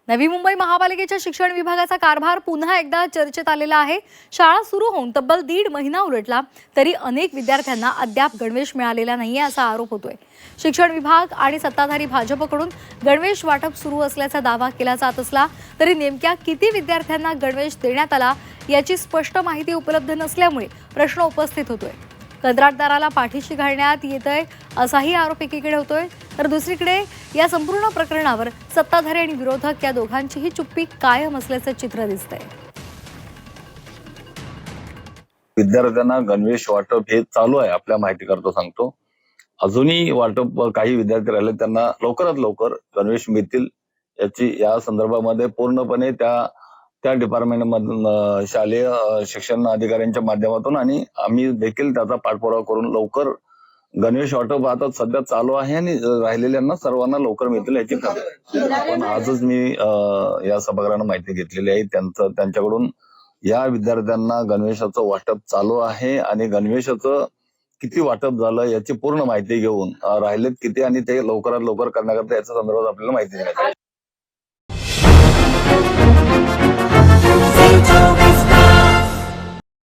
नवी मुंबई महापालिकेच्या शिक्षण विभागाचा कारभार पुन्हा एकदा चर्चेत आलेला आहे। शाळा सुरू होऊन तब्बल 1.5 महिना उलटला तरी अनेक विद्यार्थ्यांना अद्याप गणवेश मिळालेला नाहीये असा आरोप होतोय। शिक्षण विभाग आणि सत्ताधारी भाजपकडून गणवेश वाटप सुरू असल्याचा दावा केला जात असला तरी नेमक्या किती विद्यार्थ्यांना गणवेश देण्यात आला याची स्पष्ट माहिती उपलब्ध नसल्यामुळे प्रश्न उपस्थित होतोय। कंत्राटदाराला पाठीशी घालण्यात येतंय असाही आरोप एकीकडे होतोय, तर दुसरीकडे या संपूर्ण प्रकरणावर सत्ताधारी आणि विरोधक या दोघांचीही चुप्पी कायम असल्याचं चित्र दिसतंय। विद्यार्थ्यांना गणवेश वाटप हे चालू आहे, आपल्या माहिती करतो सांगतो। अजूनही वाटप काही विद्यार्थी राहिले त्यांना लवकरात लवकर गणवेश मिळतील याची या संदर्भामध्ये पूर्णपणे त्या डिपार्टमेंट मधून शालेय शिक्षण अधिकाऱ्यांच्या माध्यमातून आणि आम्ही देखील त्याचा पाठपुरावा करून लवकर गणवेश वाटप आता सध्या चालू आहे आणि राहिलेल्यांना सर्वांना लवकर मिळतील याची खात्री पण आजच मी या सभागृहानं माहिती घेतलेली आहे। त्यांच्याकडून या विद्यार्थ्यांना गणवेशाचं वाटप चालू आहे आणि गणवेशाचं किती वाटप झालं याची पूर्ण माहिती घेऊन राहिलेत किती आणि ते लवकरात लवकर करण्याकरता याच्या संदर्भात आपल्याला माहिती देण्यात आली।